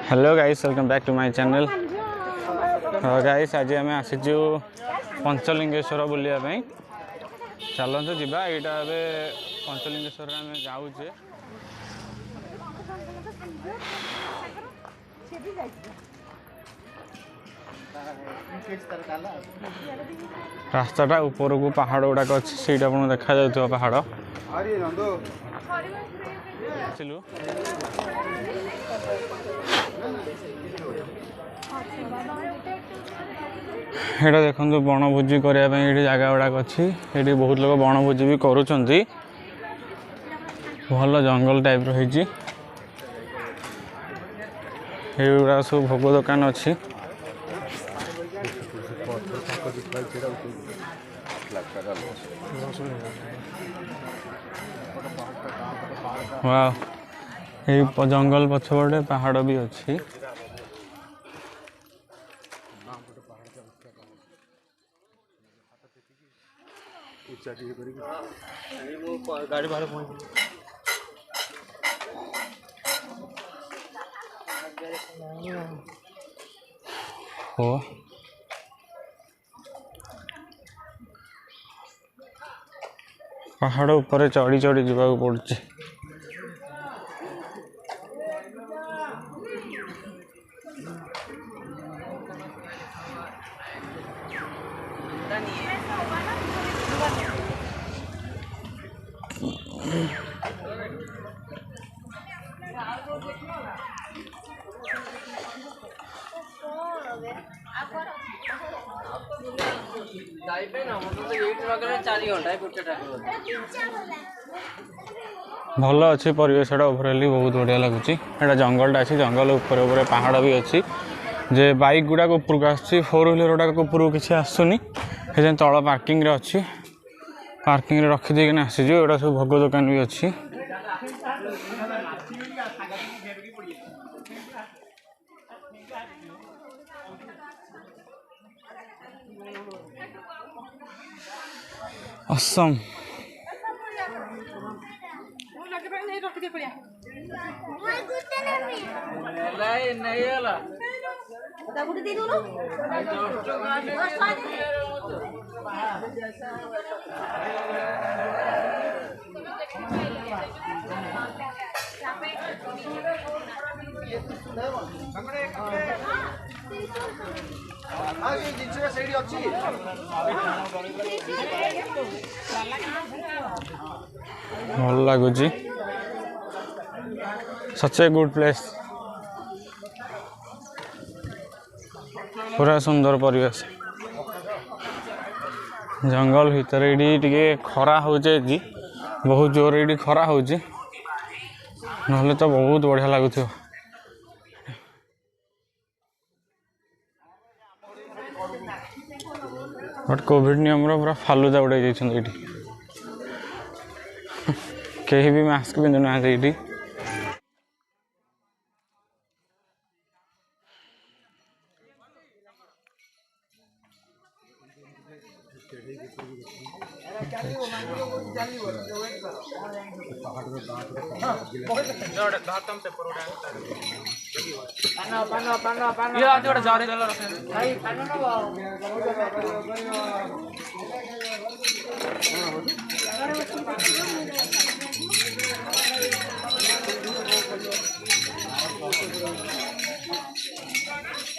Hello guys, welcome back to my channel. Guys आज आम आसीचु पंचलिंगेश्वर बुलाया चलते जावा यहाँ पंचलिंगेश्वर आम जाऊे रास्ताटा ऊपर को पहाड़ गुड़ाक अच्छी से देखा जाऊ पहाड़ यहाँ देखो बनभोजी करने ये जगह गुड़ाक अच्छी ये बहुत लोग बनभोजी भी करुँच भल जंगल टाइप रही सब भोग दुकान अच्छी वाह ये जंगल पछपटे पहाड़ भी अच्छी गाड़ी बाहर हो पहाड़ ऊपर चढ़ी चढ़ी जावाक पड़ुछि। भल अच्छी परिवेश ओवरअली बहुत बढ़िया लगुच। यहाँ जंगलटा अच्छी जंगल ऊपर ऊपर पहाड़ भी अच्छी जे बाइक गुड़ाक ऊपर को आस 4 व्हीलर गुड़ाक ऊपर किसी आसुनी तल पार्किंग रे अच्छी पार्किंग रे रखीदे आसीजु। यहाँ सब भोग दुकान भी अच्छी असम भल लगुच सच ए गुड प्लेस पूरा सुंदर परिवेश जंगल भीतर ये खरा हो बहुत जोर ये खरा हो ना तो बहुत बढ़िया लगुच। बट कोविड नियम पूरा फालुदा उड़ाई ये कहीं भी मास्क पिंधु ना ये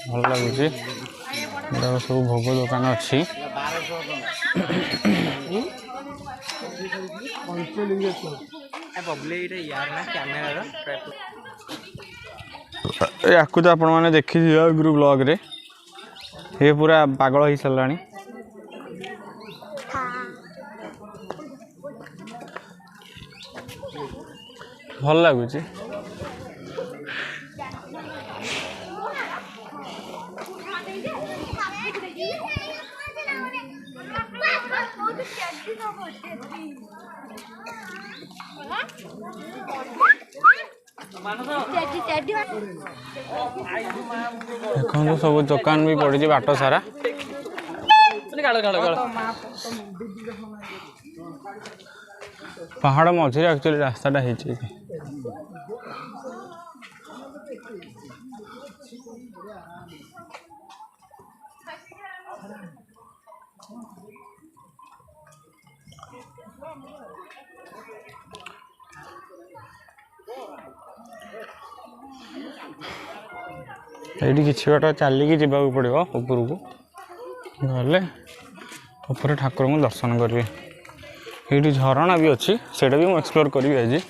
भल लगुच। सब भोग दुकान अच्छी या तो आपण मैंने देखी गुरु ब्लॉग रे ये पूरा पागल हो सारा भल लगुच। देखो सब दुकान भी पड़ी बाट सारा पहाड़ मझे एक्चुअली रास्ताटा है ये किसी बाट चलिकी जावाक पड़ो ऊपर को गले ऊपर ठाकुर को दर्शन करेंगे। ये झरणा भी अच्छी से भी मुझे एक्सप्लोर करी आज।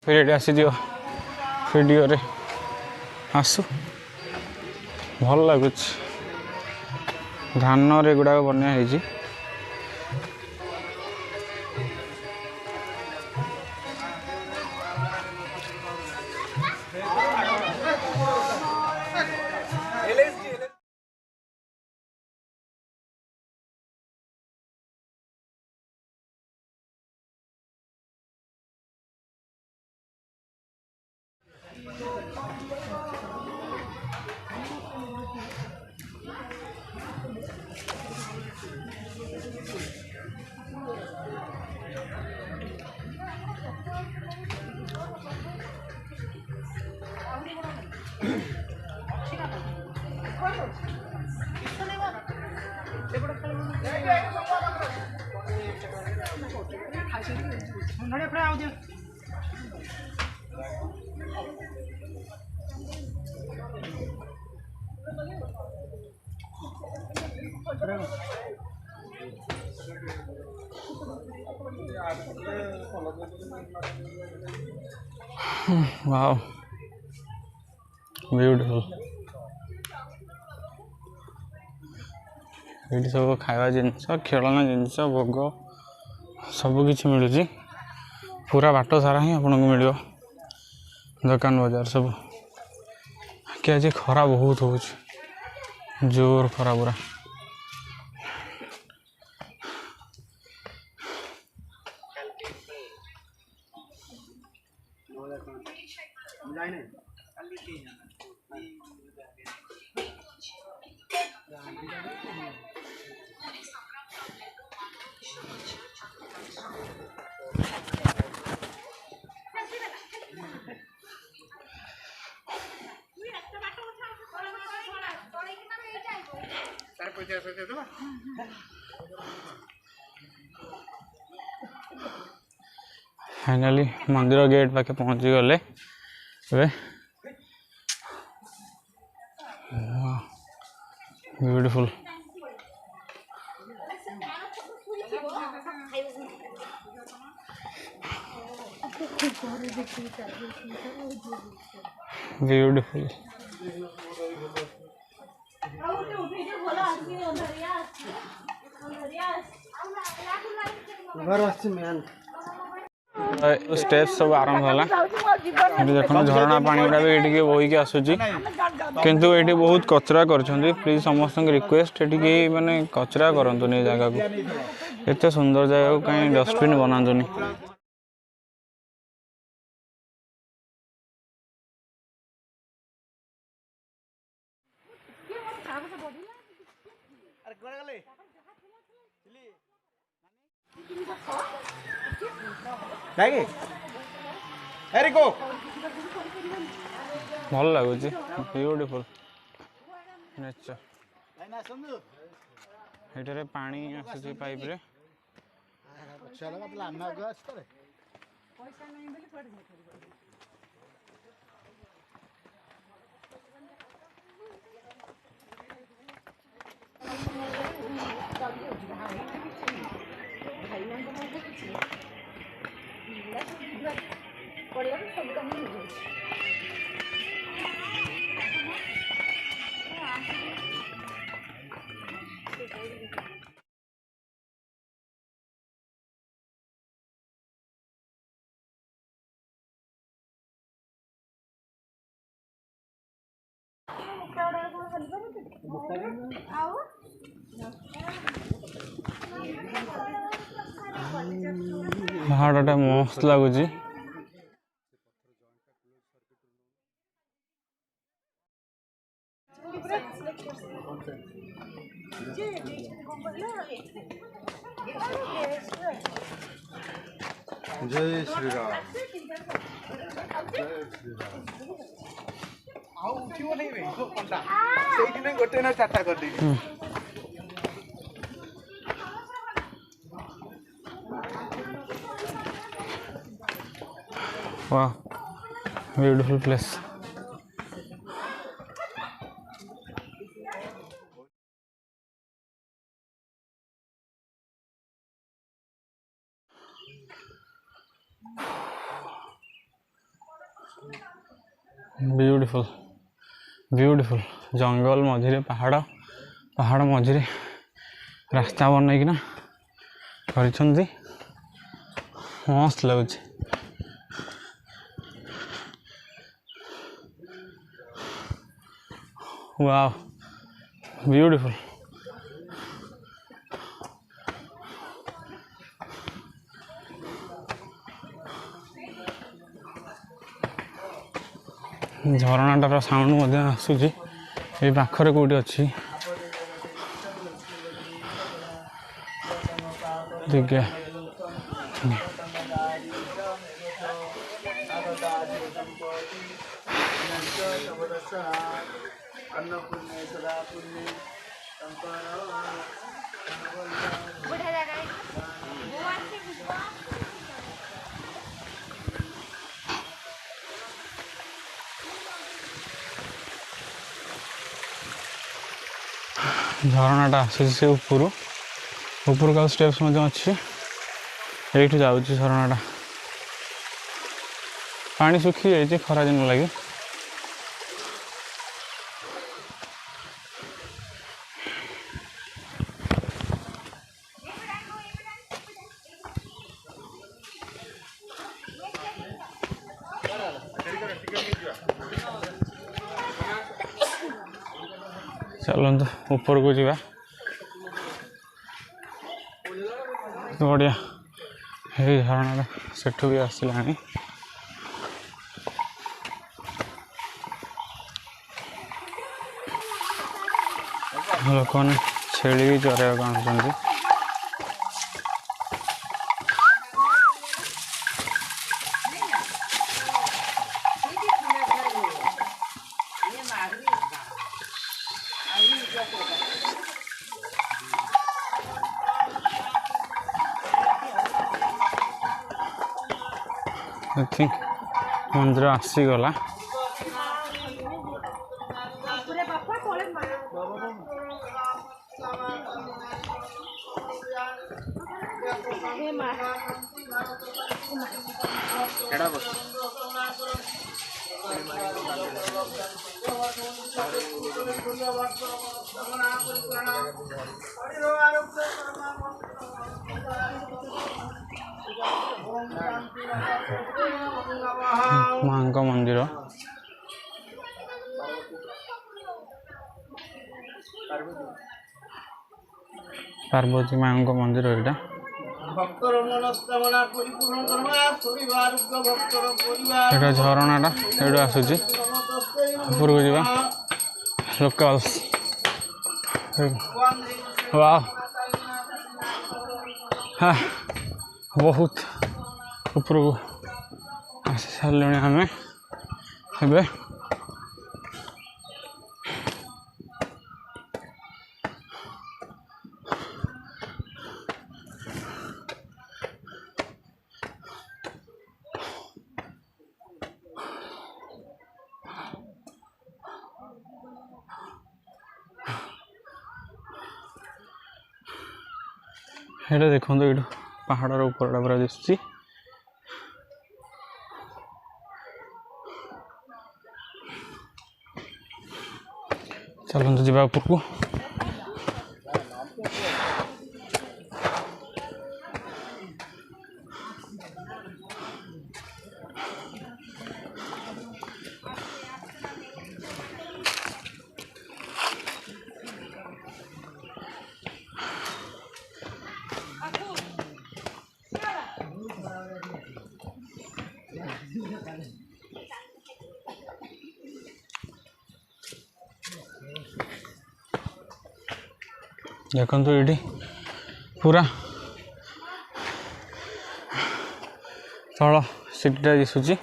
फिर ये आसी वीडियो रे आसु भल लगुच धान रे गुड़ा बनिया है। Wow beautiful. ये सब खावा जिनस खेलना जिनस भोग सबकि मिलूँ पूरा बाट सारा ही आपको मिल दुकान बजार सब कि आज खरा बहुत हो जोर खरा पूरा। फाइनली मंदिर गेट पाखे पहुंची गले। Beautiful beautiful. स्टेप्स सब आरंभ होला। देखो झरणा पानी गुड़ा भी ये बोईक आसूची किंतु ये बहुत कचरा कर। प्लीज समस्त रिक्वेस्ट ये माने कचरा करंतु नहीं जगह को एत सुंदर जगह को कहीं डस्टबिन बनातुनी। भल लगुच ब्यूटीफुल नेचर। ये पानी आस पाइप रे पहाड़टा मस्त लगुच। जय श्री राम। गोटे ना चार्टा कर वाह ब्यूटीफुल प्लेस। ब्यूटीफुल ब्यूटीफुल जंगल मझिरे पहाड़ पहाड़ मझिरे रास्ता बनईकिना कर मस्त लगुच। वाह ब्यूटीफुल। झरणाटार साउंड आसूची ये पाखरे कौटी अच्छी देखिए झरणाटा आसूची ऊपर ऊपर का स्टेप्स अच्छी ये जाऊँ झरणाटा पानी सुखी जाइए खरा दिन लगे। चलते ऊपर को जीवा बढ़िया ये झरना सेठू भी आसला लोक मैंने छेली भी चरेगा आनुंट आई थिंक मंदिर आसीगला माँ का मंदिर पार्वती माँ का मंदिर यहाँ झरणाटा ये आसूची ऊपर को जावा लोकल्स वाह हाँ बहुत ऊपर को आसी सारे आम ए ये देखो ये पहाड़ ऊपर पूरा दिशुची चलते जावा ऊपर को देखो ये पूरा तल सीटा दिशुची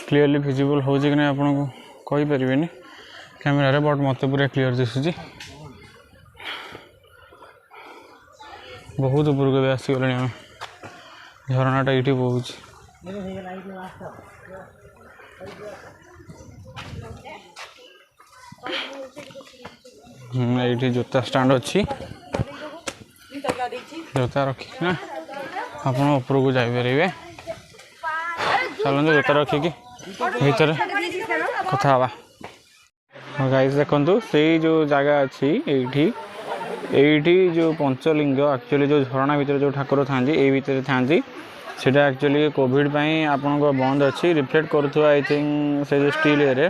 क्लीयरली विजिबल हो कि नहीं आपन को कही परिबेनी कैमेरा रे बट मते पूरा क्लीयर दिशुची बहुत ऊपर को आसी गले आम झरनाटा ये बहुत ये जोता स्टैंड अच्छी जोता रखिक ना आप ऊपर को जापर चलते जोता रखिकी भर कथा हवा गाइस देखु से जो जगह अच्छी ये जो पंचलिंग एक्चुअली जो झरणा भितर जो ठाकुर था भितर था सीटा एक्चुअली कोविड आपन को बंद अच्छी रिफ्लेक्ट करुवा आई थिंक से जो स्टील ये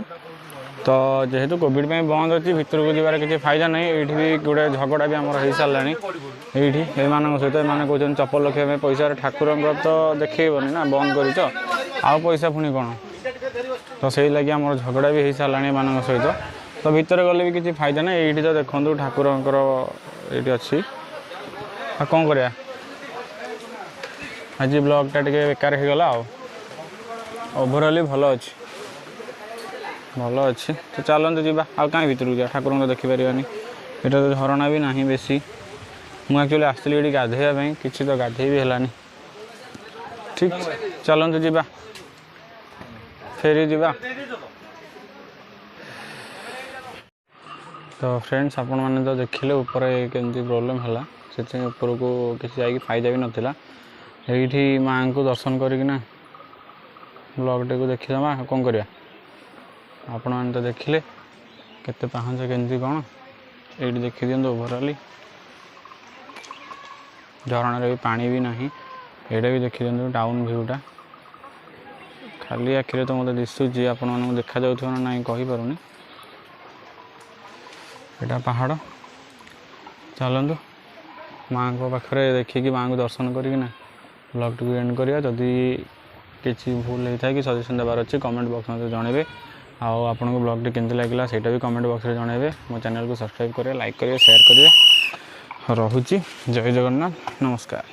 तो जेहेतु कोविड बंद अच्छी भितर को जबार किसी फायदा नहीं ये भी गोटे झगड़ा भी आम हो सारा ये सहित एम कहते चप्पल रखा पैसा ठाकुर तो देखनी ना बंद कर आउ पैसा पुणी कौन तो से लगे आम झगड़ा भी हो सारा एम सहित तो भितर गले भी किसी फायदा ना ये तो देखो ठाकुर ये अच्छी कौन कर आज ब्लॉगटा टे बेकार हो गला ओभरअली भल अच्छी भल अच्छी तो चलते जावा आ कहीं भितर को जा ठाकुर तो देखिपारे यहाँ तो झरणा भी ना बेसी मुझे एक्चुअली आसती ये गाधेवाई किसी तो गाधे भी है ठीक चलते जावा फेरी जावा तो फ्रेंड्स आपण मैंने तो देखिले ऊपर केमती प्रोब्लेम है से ऊपर को किसी जाकि फायदा भी नाला ये माँ को दर्शन करना ब्लॉगटे को देखीदमा कौन करिया आपण मैंने तो देखिले केते पाहंच केमती कौन ये देखी दिखाँ ओभरअली झरण भी पानी भी ना ये भी देखी दिखाँ टाउन भ्यूटा खाली आखिरे तो मतलब दिशुची आपण देखा जाऊँ ना ना कहीपरूनी यहाँ पहाड़ चलतु माँ को पाखे देखिकी माँ को दर्शन करना ब्लॉग टी एंड करिया जदि किसी भूल होता है कि सजेशन देवार अच्छी कमेंट बॉक्स में जनइबे आपन को ब्लॉग टी केमती लगे ସେଇଟା भी कमेंट बॉक्स में जनइबे मो चैनल को सब्सक्राइब करें लाइक करें शेयर करें रोची जय जगन्नाथ नमस्कार।